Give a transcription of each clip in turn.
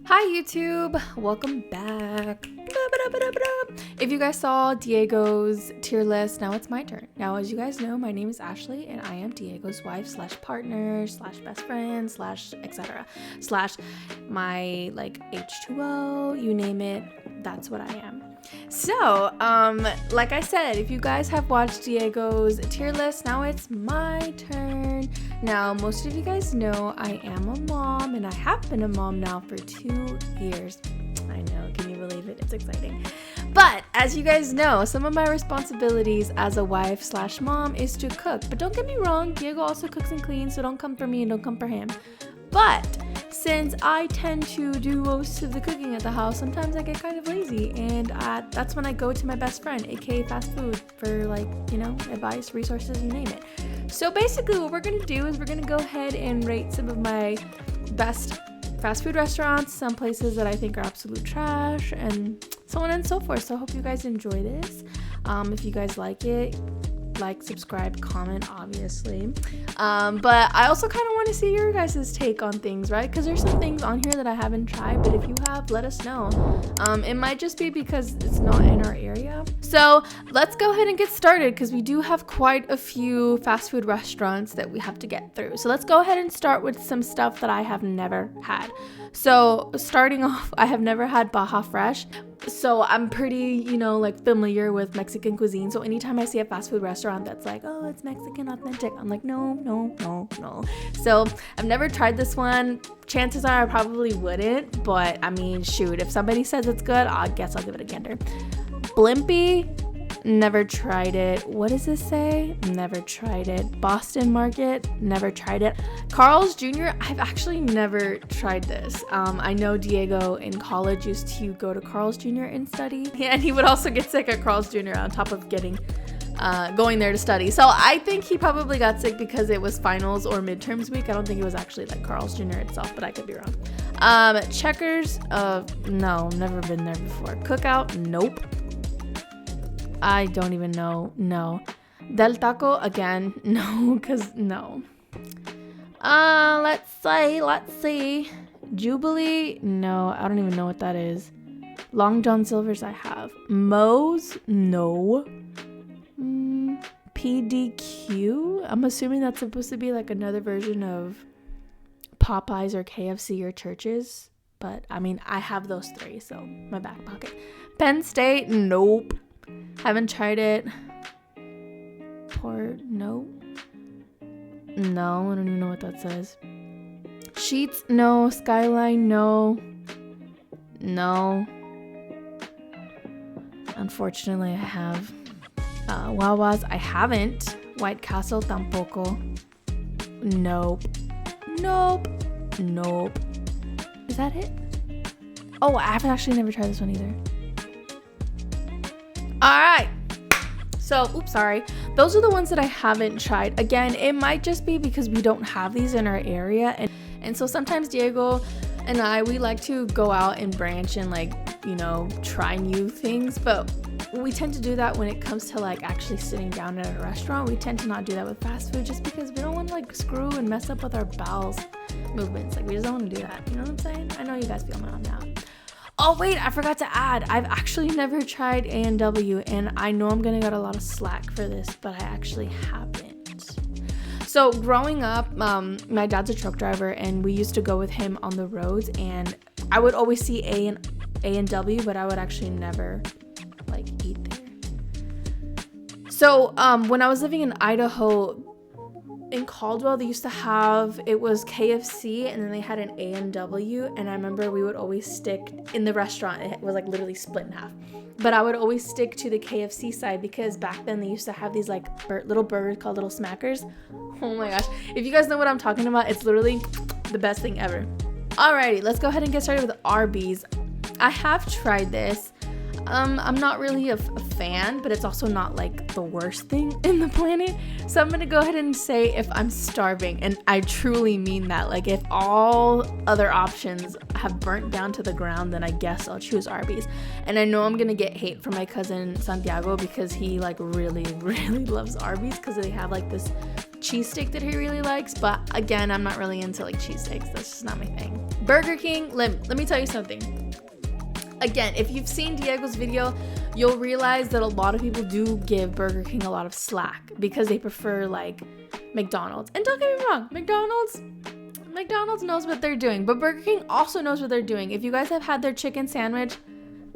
Hi YouTube, welcome back. If you guys saw Diego's tier list, now it's my turn. Now, as you guys know, my name is Ashley and I am Diego's wife / partner / best friend / etc. / my like H2O, you name it, that's what I am. So, like I said, if you guys have watched Diego's tier list, now it's my turn. Now, most of you guys know I am a mom, and I have been a mom now for 2 years. I know, can you believe it? It's exciting. But as you guys know, some of my responsibilities as a wife / mom is to cook. But don't get me wrong, Diego also cooks and cleans, so don't come for me and don't come for him. But since I tend to do most of the cooking at the house, sometimes I get kind of lazy, and that's when I go to my best friend, aka fast food, for advice, resources, you name it. So basically what we're going to do is we're going to go ahead and rate some of my best fast food restaurants, some places that I think are absolute trash, and so on and so forth. So I hope you guys enjoy this. If you guys like it, like, subscribe, comment, obviously. But I also kind of want to see your guys' take on things, right? Because there's some things on here that I haven't tried, but if you have, let us know. It might just be because it's not in our area. So let's go ahead and get started, because we do have quite a few fast food restaurants that we have to get through. So let's go ahead and start with some stuff that I have never had. So starting off, I have never had Baja Fresh. So I'm pretty, familiar with Mexican cuisine. So anytime I see a fast food restaurant that's like, oh, it's Mexican authentic, I'm like, no. So I've never tried this one. Chances are I probably wouldn't, but I mean, shoot, if somebody says it's good, I guess I'll give it a gander. Blimpie, never tried it. What does this say? Never tried it. Boston Market, never tried it. Carl's Jr., I've actually never tried this. I know Diego in college used to go to Carl's Jr. and study, and he would also get sick at Carl's Jr. on top of going there to study. So I think he probably got sick because it was finals or midterms week. I don't think it was actually like Carl's Jr. itself, but I could be wrong. Checkers, no, never been there before. Cookout, nope. I don't even know. No. Del Taco, again, no, because no. Let's see. Jubilee, no, I don't even know what that is. Long John Silver's I have. Moe's, no. PDQ, I'm assuming that's supposed to be like another version of Popeyes or KFC or Church's. But, I mean, I have those three, so my back pocket. Penn State, nope. Haven't tried it. Port, nope. No, I don't even know what that says. Sheets, no. Skyline, no. No. Unfortunately, I have. Wawa's, I haven't. White Castle, tampoco. Nope. Is that it? Oh, I've actually never tried this one either. Alright, so, sorry. Those are the ones that I haven't tried. Again, it might just be because we don't have these in our area. And so sometimes Diego and we like to go out and branch and try new things. But we tend to do that when it comes to actually sitting down at a restaurant. We tend to not do that with fast food just because we don't want to screw and mess up with our bowels movements. We just don't want to do that. You know what I'm saying? I know you guys feel me on that. Oh, wait, I forgot to add. I've actually never tried A&W, and I know I'm going to get a lot of slack for this, but I actually haven't. So growing up, my dad's a truck driver, and we used to go with him on the roads, and I would always see A&W, but I would actually never, eat there. So when I was living in Idaho, in Caldwell, they used to have, it was KFC, and then they had an A&W, and I remember we would always stick in the restaurant. It was literally split in half, but I would always stick to the KFC side because back then they used to have these little burgers called Little Smackers. Oh my gosh, if you guys know what I'm talking about, it's literally the best thing ever. Alrighty, let's go ahead and get started with Arby's. I have tried this. I'm not really a fan, but it's also not the worst thing in the planet. So I'm going to go ahead and say if I'm starving, and I truly mean that. If all other options have burnt down to the ground, then I guess I'll choose Arby's. And I know I'm going to get hate from my cousin Santiago because he really, really loves Arby's because they have this cheesesteak that he really likes, but again, I'm not really into like cheesesteaks. That's just not my thing. Burger King, let me tell you something. Again, if you've seen Diego's video, you'll realize that a lot of people do give Burger King a lot of slack because they prefer like McDonald's. And don't get me wrong, McDonald's knows what they're doing, but Burger King also knows what they're doing. If you guys have had their chicken sandwich,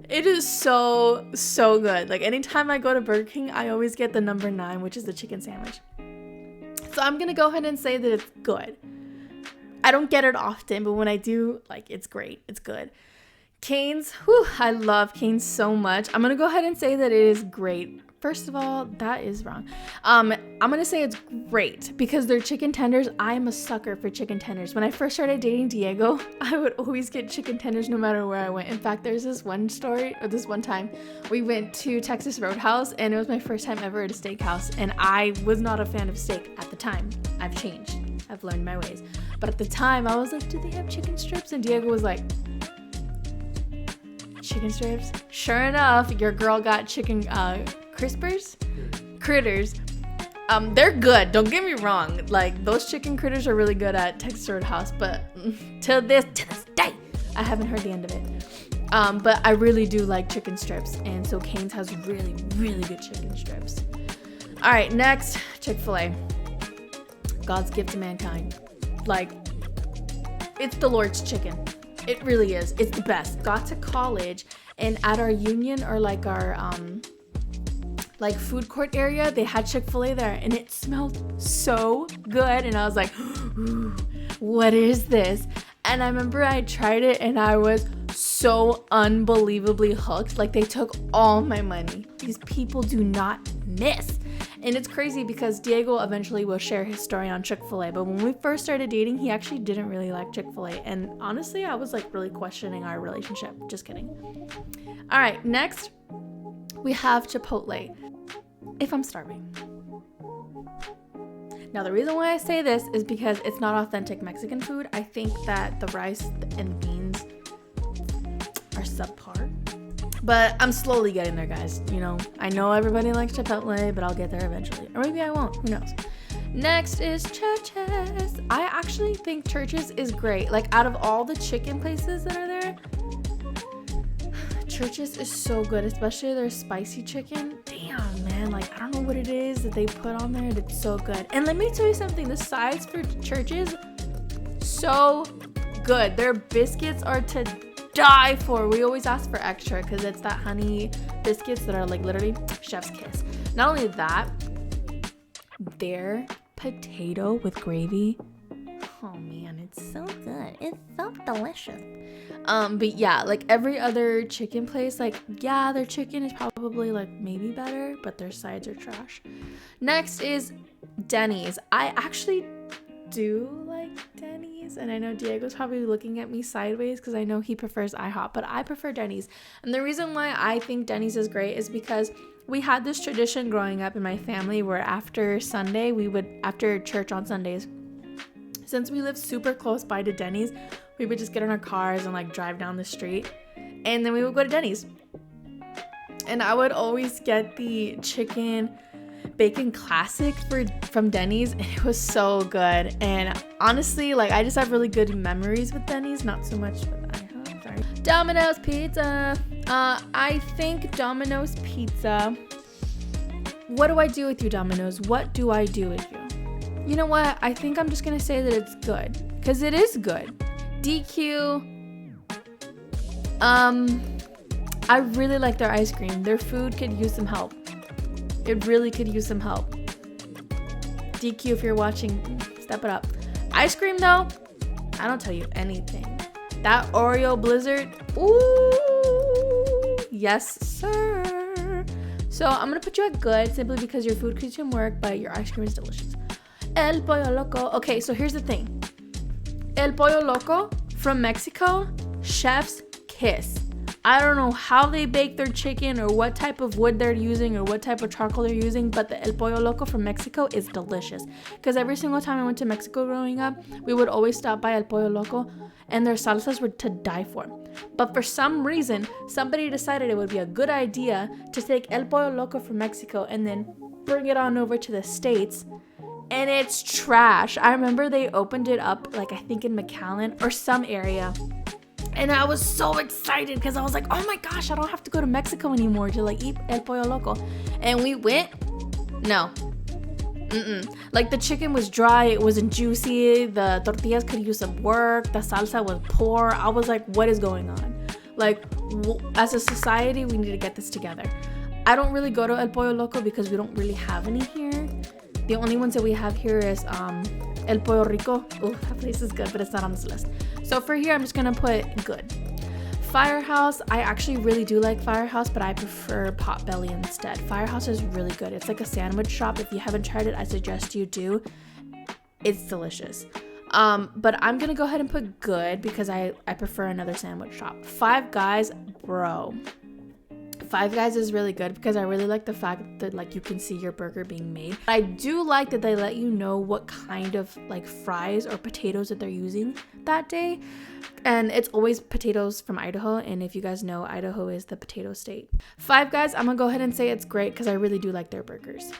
it is so good. Like anytime I go to Burger King, I always get the number 9, which is the chicken sandwich. So I'm gonna go ahead and say that it's good. I don't get it often, but when I do, like, it's great. It's good. Cane's, I love Cane's so much. I'm gonna go ahead and say that it is great. First of all, that is wrong. I'm gonna say it's great because their chicken tenders, I'm a sucker for chicken tenders. When I first started dating Diego, I would always get chicken tenders no matter where I went. In fact, there's this one time we went to Texas Roadhouse and it was my first time ever at a steakhouse, and I was not a fan of steak at the time. I've changed. I've learned my ways. But at the time, I was like, do they have chicken strips? And Diego was like, chicken strips? Sure enough, your girl got chicken critters. They're good, don't get me wrong. Like, those chicken critters are really good at Texas Roadhouse, but to this day, I haven't heard the end of it. But I really do like chicken strips, and so Cane's has really good chicken strips. All right, next, Chick-fil-A. God's gift to mankind. Like, it's the Lord's chicken. It really is. It's the best. Got to college, and at our union, or like our like food court area, they had Chick-fil-A there, and it smelled so good, and I was like, ooh, what is this? And I remember I tried it, and I was so unbelievably hooked. Like, they took all my money. These people do not miss. And it's crazy because Diego eventually will share his story on Chick-fil-A, but when we first started dating, he actually didn't really like Chick-fil-A, and honestly, I was like really questioning our relationship. Just kidding. All right, next we have Chipotle. If I'm starving. Now, the reason why I say this is because it's not authentic Mexican food. I think that the rice and beans are subpar. But I'm slowly getting there, guys. You know, I know everybody likes Chipotle, but I'll get there eventually. Or maybe I won't. Who knows? Next is Church's. I actually think Church's is great. Like, out of all the chicken places that are there, Church's is so good, especially their spicy chicken. Damn, man. Like, I don't know what it is that they put on there. It's so good. And let me tell you something. The sides for Church's, so good. Their biscuits are to die for. We always ask for extra because it's that honey biscuits that are like literally chef's kiss. Not only that, their potato with gravy, oh man, it's so good. It's so delicious. But yeah, like every other chicken place, like, yeah, their chicken is probably like maybe better, but their sides are trash. Next is Denny's. I actually do like Denny's, and I know Diego's probably looking at me sideways because I know he prefers IHOP, but I prefer Denny's. And the reason why I think Denny's is great is because we had this tradition growing up in my family where after church on Sundays, since we live super close by to Denny's, we would just get in our cars and like drive down the street, and then we would go to Denny's. And I would always get the chicken bacon classic from Denny's, and it was so good. And honestly, like, I just have really good memories with Denny's, not so much with IHOP. Sorry. Domino's Pizza. I think Domino's Pizza. What do I do with you, Domino's? What do I do with you? You know what? I think I'm just gonna say that it's good, because it is good. DQ. I really like their ice cream. Their food could use some help. It really could use some help. DQ, if you're watching, step it up. Ice cream, though, I don't tell you anything. That Oreo Blizzard, ooh, yes, sir. So I'm going to put you at good simply because your food could use some work, but your ice cream is delicious. El Pollo Loco. Okay, so here's the thing. El Pollo Loco from Mexico, chef's kiss. I don't know how they bake their chicken or what type of wood they're using or what type of charcoal they're using, but the El Pollo Loco from Mexico is delicious. Because every single time I went to Mexico growing up, we would always stop by El Pollo Loco, and their salsas were to die for. But for some reason, somebody decided it would be a good idea to take El Pollo Loco from Mexico and then bring it on over to the States and it's trash. I remember they opened it up, like I think in McAllen or some area. And I was so excited because I was like, oh my gosh, I don't have to go to Mexico anymore to like eat El Pollo Loco. And we went, no. Like the chicken was dry, it wasn't juicy, the tortillas could use some work, the salsa was poor. I was like, what is going on? Like, as a society, we need to get this together. I don't really go to El Pollo Loco because we don't really have any here. The only ones that we have here is El Pollo Rico. Oh, that place is good, but it's not on this list. So for here, I'm just gonna put good. Firehouse, I actually really do like Firehouse, but I prefer Potbelly instead. Firehouse is really good. It's like a sandwich shop. If you haven't tried it, I suggest you do. It's delicious. But I'm gonna go ahead and put good because I prefer another sandwich shop. Five Guys, bro. Five Guys is really good because I really like the fact that like you can see your burger being made. I do like that they let you know what kind of like fries or potatoes that they're using that day. And it's always potatoes from Idaho. And if you guys know, Idaho is the potato state. Five Guys, I'm gonna go ahead and say it's great because I really do like their burgers.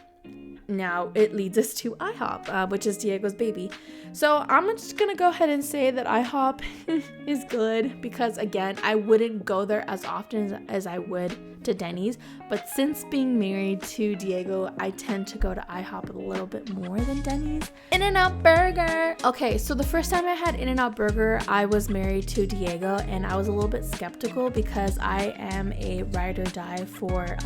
Now it leads us to IHOP, which is Diego's baby. So I'm just gonna go ahead and say that IHOP is good because again, I wouldn't go there as often as I would to Denny's, but since being married to Diego, I tend to go to IHOP a little bit more than Denny's. In-N-Out Burger. Okay, so the first time I had In-N-Out Burger, I was married to Diego, and I was a little bit skeptical because I am a ride or die for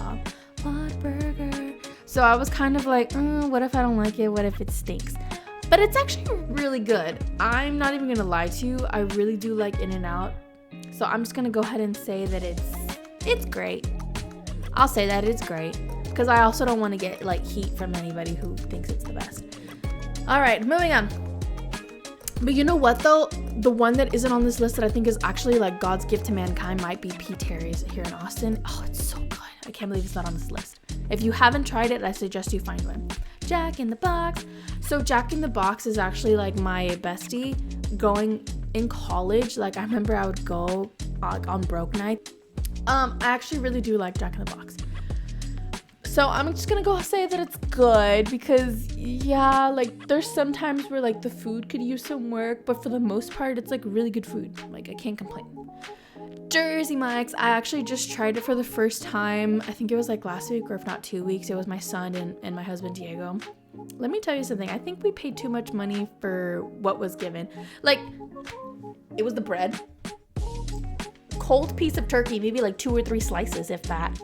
Whataburger. So I was kind of like, what if I don't like it? What if it stinks? But it's actually really good. I'm not even gonna lie to you. I really do like In-N-Out. So I'm just gonna go ahead and say that it's great. I'll say that it's great because I also don't want to get like heat from anybody who thinks it's the best. All right, moving on. But you know what though? The one that isn't on this list that I think is actually like God's gift to mankind might be P. Terry's here in Austin. Oh, it's so good. I can't believe it's not on this list. If you haven't tried it, I suggest you find one. Jack in the Box. So Jack in the Box is actually like my bestie going in college. Like I remember I would go on broke night. I actually really do like Jack in the Box. So I'm just gonna go say that it's good because yeah, like there's some times where like the food could use some work, but for the most part it's like really good food. Like I can't complain. Jersey Mike's, I actually just tried it for the first time. I think it was like last week or if not 2 weeks. It was my son and my husband Diego. Let me tell you something. I think we paid too much money for what was given. Like it was the bread, cold piece of turkey, maybe like 2 or 3 slices if that,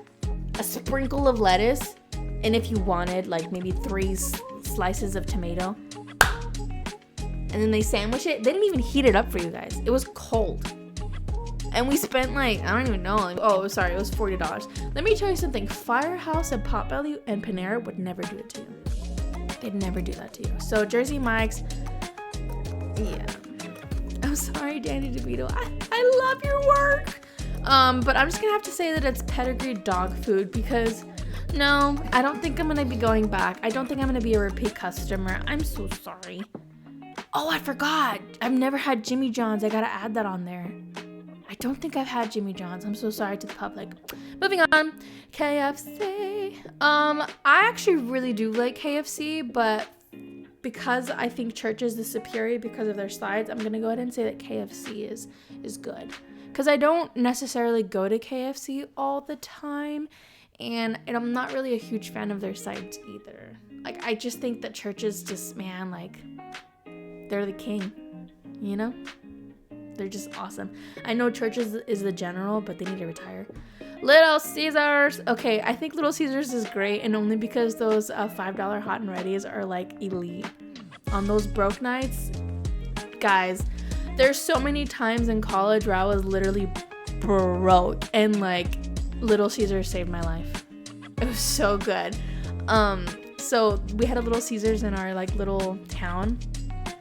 a sprinkle of lettuce, and if you wanted like maybe 3 slices of tomato, and then they sandwich it. They didn't even heat it up for you guys. It was cold. And we spent like, I don't even know, like, oh sorry, it was $40. Let me tell you something. Firehouse and Potbelly and Panera would never do it to you. They'd never do that to you. So Jersey Mike's, yeah. I'm sorry, Danny DeVito. I love your work. But I'm just gonna have to say that it's pedigreed dog food because no, I don't think I'm gonna be going back. I don't think I'm gonna be a repeat customer. I'm so sorry. Oh, I forgot. I've never had Jimmy John's. I gotta add that on there. I don't think I've had Jimmy John's. I'm so sorry to the public. Moving on, KFC. I actually really do like KFC, but because I think Church is the superior because of their sides, I'm gonna go ahead and say that KFC is good. Because I don't necessarily go to KFC all the time, and I'm not really a huge fan of their sides either. Like I just think that Church is just, man, like they're the king, you know? They're just awesome. I know Church is the general, but they need to retire. Little Caesars. Okay, I think Little Caesars is great, and only because those $5 hot and readies are like elite. On those broke nights, guys, there's so many times in college where I was literally broke, and like Little Caesars saved my life. It was so good. So we had a Little Caesars in our like little town,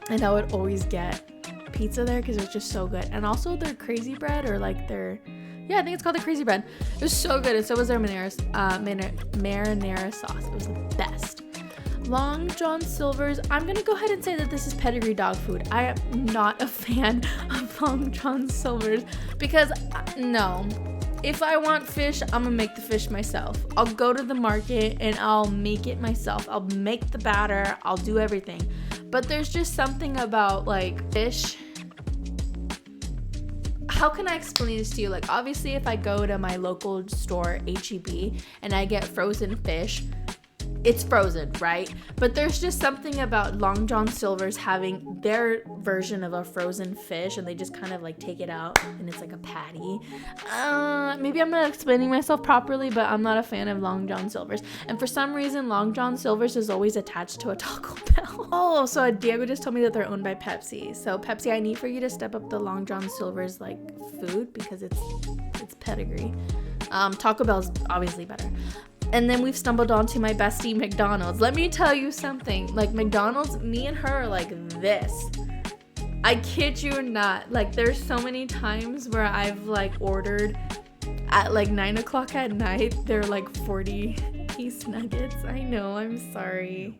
and I would always get pizza there because it was just so good. And also their crazy bread, or like their, yeah, I think it's called the crazy bread. It was so good, and so was their marinara sauce. It was the best. Long John Silver's. I'm gonna go ahead and say that this is pedigree dog food. I am not a fan of Long John Silver's because no, if I want fish, I'm gonna make the fish myself. I'll go to the market and I'll make it myself. I'll make the batter, I'll do everything. But there's just something about like fish. How can I explain this to you? Like, obviously if I go to my local store, H-E-B, and I get frozen fish, it's frozen, right? But there's just something about Long John Silver's having their version of a frozen fish, and they just kind of like take it out and it's like a patty. Maybe I'm not explaining myself properly, but I'm not a fan of Long John Silver's. And for some reason, Long John Silver's is always attached to a Taco Bell. Oh, so Diego just told me that they're owned by Pepsi. So Pepsi, I need for you to step up the Long John Silver's like food because it's pedigree. Taco Bell's obviously better. And then we've stumbled onto my bestie, McDonald's. Let me tell you something. Like, McDonald's, me and her are like this. I kid you not. Like, there's so many times where I've, like, ordered at, like, 9 o'clock at night. They're, like, 40-piece nuggets. I know. I'm sorry.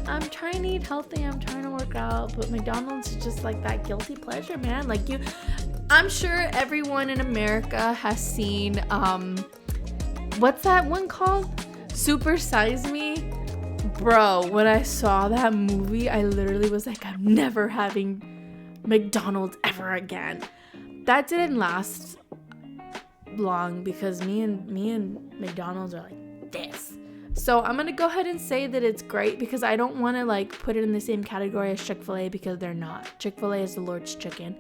I'm trying to eat healthy. I'm trying to work out. But McDonald's is just, like, that guilty pleasure, man. Like, I'm sure everyone in America has seen, what's that one called? Super Size Me? Bro, when I saw that movie, I literally was like, I'm never having McDonald's ever again. That didn't last long because me and McDonald's are like this. So I'm going to go ahead and say that it's great because I don't want to like put it in the same category as Chick-fil-A because they're not. Chick-fil-A is the Lord's chicken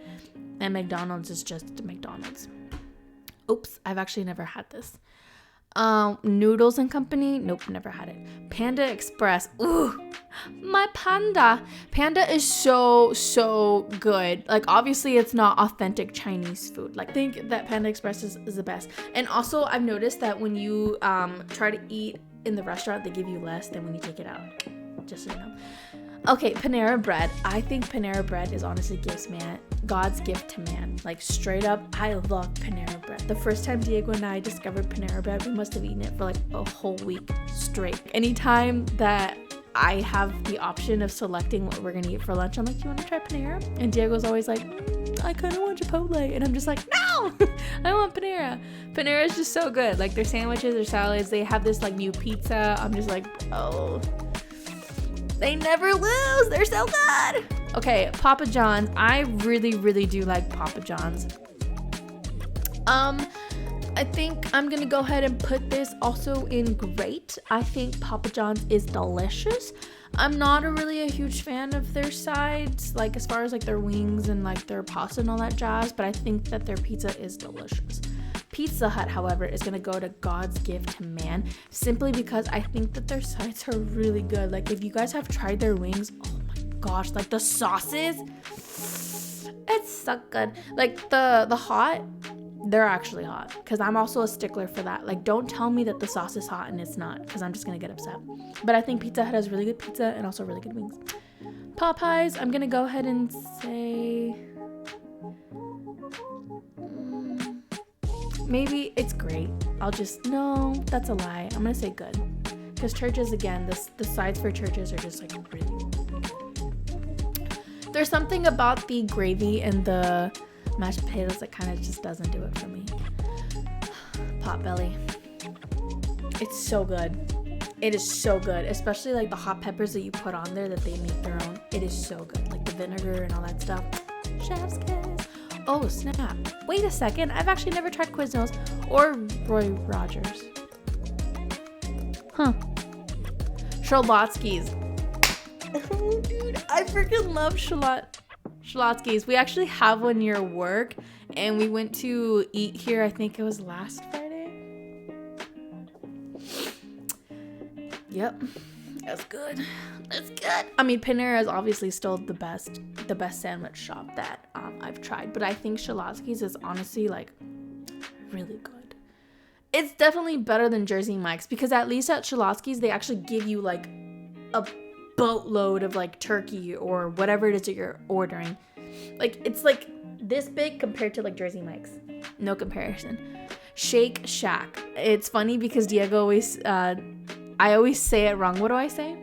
and McDonald's is just McDonald's. Oops, I've actually never had this. Noodles and Company, nope, never had it. Panda Express, ooh, my panda is so good. Like, obviously it's not authentic Chinese food. Like, I think that Panda Express is the best. And also I've noticed that when you try to eat in the restaurant, they give you less than when you take it out, just so you know. Okay, Panera Bread. I think Panera Bread is honestly God's gift to man. Like, straight up, I love Panera Bread. The first time Diego and I discovered Panera Bread, we must have eaten it for like a whole week straight. Anytime that I have the option of selecting what we're gonna eat for lunch, I'm like, do you want to try Panera? And Diego's always like, I kind of want Chipotle. And I'm just like, no, I want Panera. Panera is just so good. Like, their sandwiches, their salads, they have this like new pizza. I'm just like, oh. They never lose. They're so good. Okay, Papa John's. I really do like Papa John's. I think I'm gonna go ahead and put this also in great. I think Papa John's is delicious. I'm not really a huge fan of their sides, like as far as like their wings and like their pasta and all that jazz, but I think that their pizza is delicious. Pizza Hut, however, is going to go to God's gift to man simply because I think that their sides are really good. Like, if you guys have tried their wings, oh my gosh, like the sauces, it's so good. Like the hot, they're actually hot because I'm also a stickler for that. Like, don't tell me that the sauce is hot and it's not because I'm just going to get upset. But I think Pizza Hut has really good pizza and also really good wings. Popeyes, I'm going to go ahead and say maybe it's great. No, that's a lie. I'm gonna say good. Because Church's, again, the sides for Church's are just like really good. There's something about the gravy and the mashed potatoes that kind of just doesn't do it for me. Potbelly. It's so good. It is so good. Especially like the hot peppers that you put on there that they make their own. It is so good. Like the vinegar and all that stuff. Chef's kiss. Oh, snap. Wait a second. I've actually never tried Quiznos or Roy Rogers. Huh. Shalotsky's. Oh, dude. I freaking love Shalotsky's. We actually have one near work, and we went to eat here, I think it was last Friday. Yep. That's good. That's good. I mean, Panera is obviously still the best sandwich shop that I've tried, but I think Shalotsky's is honestly like really good. It's definitely better than Jersey Mike's because at least at Shalotsky's they actually give you like a boatload of like turkey or whatever it is that you're ordering. Like, it's like this big compared to like Jersey Mike's. No comparison. Shake Shack. It's funny because Diego always I always say it wrong. What do I say?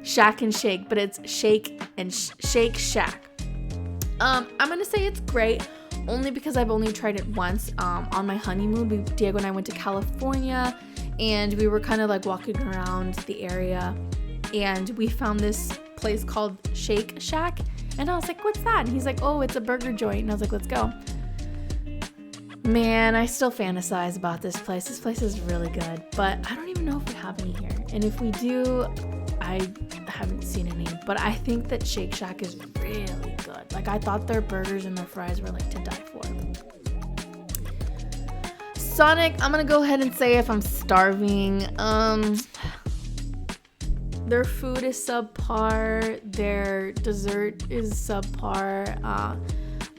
Shack and Shake, but it's Shake and Shake Shack. I'm gonna say it's great. only because I've only tried it once. On my honeymoon, Diego and I went to California, and we were kind of like walking around the area, and we found this place called Shake Shack, and I was like, what's that? And he's like, oh, it's a burger joint. And I was like, let's go. Man, I still fantasize about this place. This place is really good, but I don't even know if we have any here. And if we do, I haven't seen any. But I think that Shake Shack is really good. Like, I thought their burgers and their fries were like to die for. Sonic, I'm gonna go ahead and say if I'm starving. Their food is subpar. Their dessert is subpar.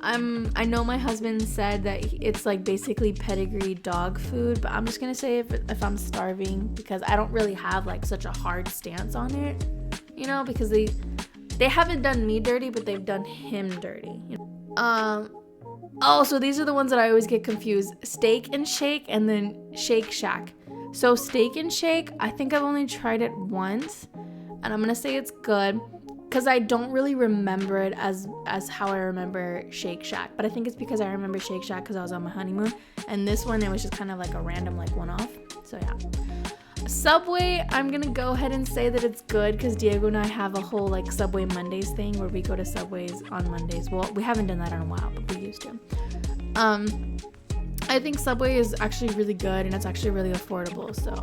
I know my husband said that it's like basically pedigree dog food, but I'm just gonna say if I'm starving, because I don't really have like such a hard stance on it, you know, because they haven't done me dirty, but they've done him dirty. Oh, so these are the ones that I always get confused: Steak and Shake, and then Shake Shack. So Steak and Shake, I think I've only tried it once, and I'm gonna say it's good, because I don't really remember it as how I remember Shake Shack. But I think it's because I remember Shake Shack because I was on my honeymoon. And this one, it was just kind of like a random like one-off. So yeah. Subway, I'm going to go ahead and say that it's good because Diego and I have a whole like Subway Mondays thing where we go to Subways on Mondays. Well, we haven't done that in a while, but we used to. I think Subway is actually really good, and it's actually really affordable. So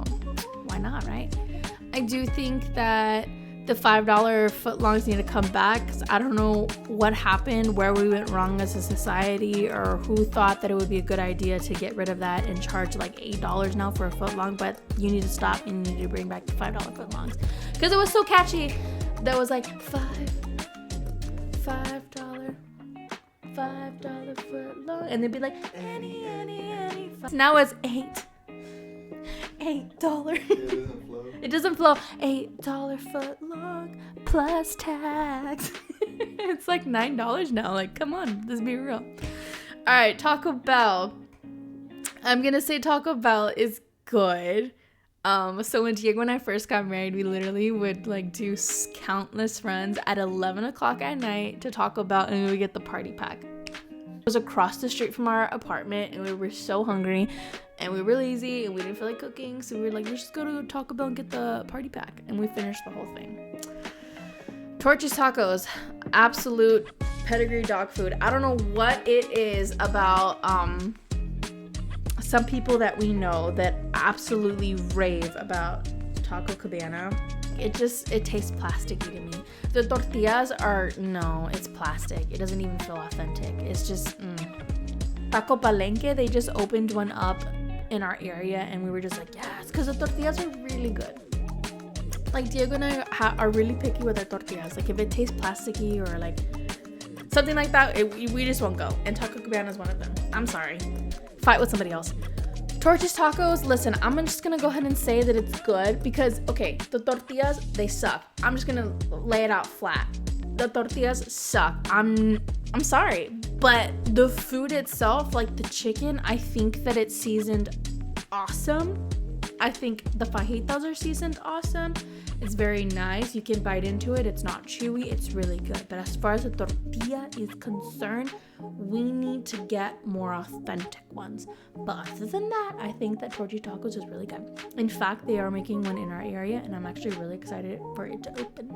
why not, right? I do think that the $5 footlongs need to come back, because I don't know what happened, where we went wrong as a society, or who thought that it would be a good idea to get rid of that and charge like $8 now for a footlong. But you need to stop, and you need to bring back the $5 footlongs, because it was so catchy. That was like $5 footlong, and they'd be like any. Now it's $8. It doesn't flow. $8 footlong plus tax. It's like $9 now. Like, come on, let's be real. All right, Taco Bell. I'm gonna say Taco Bell is good. So when Diego and I first got married, we literally would like do countless runs at 11 o'clock at night to Taco Bell, and we would get the party pack. It was across the street from our apartment, and we were so hungry, and we were lazy, and we didn't feel like cooking, so we were like, let's just go to Taco Bell and get the party pack, and we finished the whole thing. Torchy's Tacos, absolute pedigree dog food. I don't know what it is about some people that we know that absolutely rave about Taco Cabana. It tastes plasticky to me. The tortillas it's plastic. It doesn't even feel authentic. It's just, Taco Palenque, they just opened one up in our area, and we were just like, yes, because the tortillas are really good. Like, Diego and I are really picky with our tortillas. Like, if it tastes plasticky or like something like that, we just won't go. And Taco Cabana is one of them. I'm sorry. Fight with somebody else. Torchy's Tacos, listen, I'm just gonna go ahead and say that it's good because, okay, the tortillas, they suck. I'm just gonna lay it out flat. The tortillas suck. I'm sorry, but the food itself, like the chicken, I think that it's seasoned awesome. I think the fajitas are seasoned awesome. It's very nice. You can bite into it. It's not chewy. It's really good. But as far as the tortilla is concerned, we need to get more authentic ones. But other than that, I think that Torchy's Tacos is really good. In fact, they are making one in our area, and I'm actually really excited for it to open.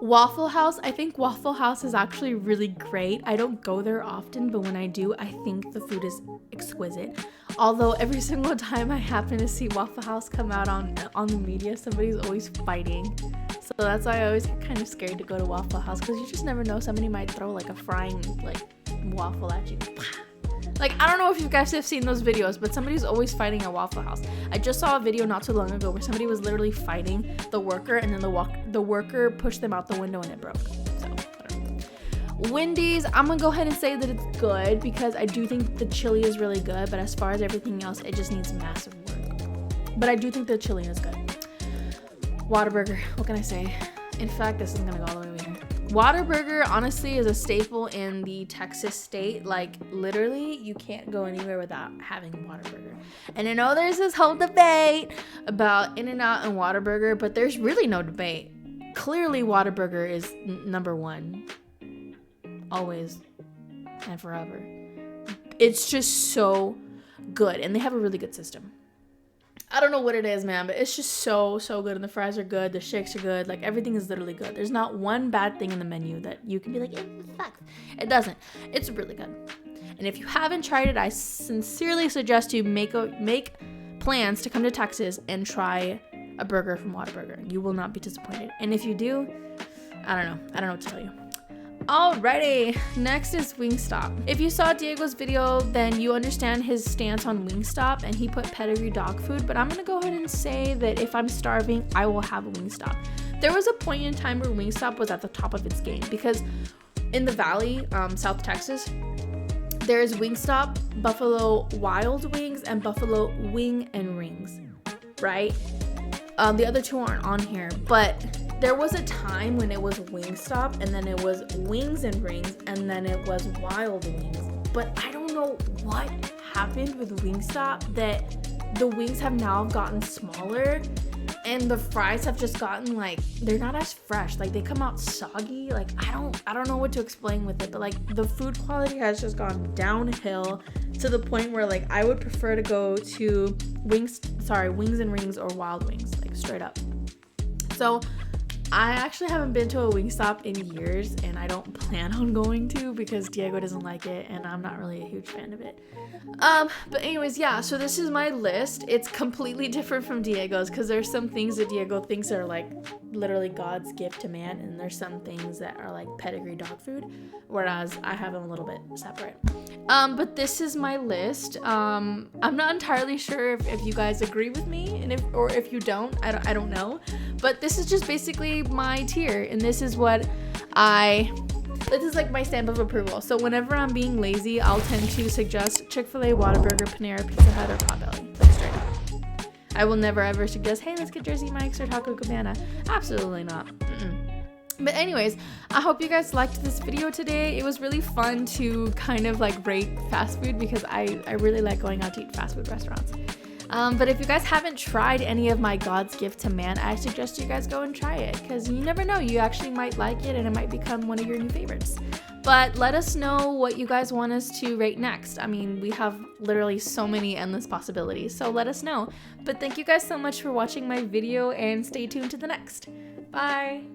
Waffle House, I think Waffle House is actually really great. I don't go there often, but when I do, I think the food is exquisite. Although every single time I happen to see Waffle House come out on the media, somebody's always fighting. So that's why I always get kind of scared to go to Waffle House, because you just never know. Somebody might throw like a frying like waffle at you. Like, I don't know if you guys have seen those videos, but somebody's always fighting at Waffle House. I just saw a video not too long ago where somebody was literally fighting the worker, and then the worker pushed them out the window and it broke. So, I don't know. Wendy's, I'm gonna go ahead and say that it's good because I do think the chili is really good, but as far as everything else, it just needs massive work. But I do think the chili is good. Whataburger, what can I say? In fact, this is gonna go all the way over here. Whataburger, honestly, is a staple in the Texas state. Like, literally, you can't go anywhere without having Whataburger. And I know there's this whole debate about In-N-Out and Whataburger, but there's really no debate. Clearly, Whataburger is number one. Always. and forever. It's just so good, and they have a really good system. I don't know what it is, man, but it's just so good, and the fries are good, the shakes are good, like everything is literally good. There's not one bad thing in the menu that you can be like, it sucks. It doesn't. It's really good. And if you haven't tried it, I sincerely suggest you make plans to come to Texas and try a burger from Whataburger. You will not be disappointed. And if you do, I don't know what to tell you. Alrighty, next is Wingstop. If you saw Diego's video, then you understand his stance on Wingstop, and he put pedigree dog food, but I'm gonna go ahead and say that if I'm starving, I will have a Wingstop. There was a point in time where Wingstop was at the top of its game, because in the Valley, South Texas, there's Wingstop, Buffalo Wild Wings, and Buffalo Wing and Rings, right? The other two aren't on here, but there was a time when it was Wingstop, and then it was Wings and Rings, and then it was Wild Wings. But I don't know what happened with Wingstop, that the wings have now gotten smaller, and the fries have just gotten, like, they're not as fresh. Like, they come out soggy. Like, I don't know what to explain with it, but like the food quality has just gone downhill to the point where, like, I would prefer to go to Wings and Rings or Wild Wings, like, straight up. So I actually haven't been to a Wingstop in years, and I don't plan on going to because Diego doesn't like it, and I'm not really a huge fan of it. But anyways, yeah, so this is my list. It's completely different from Diego's because there's some things that Diego thinks are like literally God's gift to man, and there's some things that are like pedigree dog food, whereas I have them a little bit separate. But this is my list. I'm not entirely sure if you guys agree with me, and if you don't, I don't know. But this is just basically my tier, and this is what this is like my stamp of approval. So whenever I'm being lazy, I'll tend to suggest Chick-fil-A, Whataburger, Panera, Pizza Hut, or Potbelly. Like, straight up. I will never ever suggest, hey, let's get Jersey Mike's or Taco Cabana. Absolutely not. But anyways, I hope you guys liked this video today. It was really fun to kind of like rate fast food because I really like going out to eat fast food restaurants. But if you guys haven't tried any of my God's gift to man, I suggest you guys go and try it because you never know, you actually might like it and it might become one of your new favorites. But let us know what you guys want us to rate next. I mean, we have literally so many endless possibilities, so let us know. But thank you guys so much for watching my video and stay tuned to the next. Bye!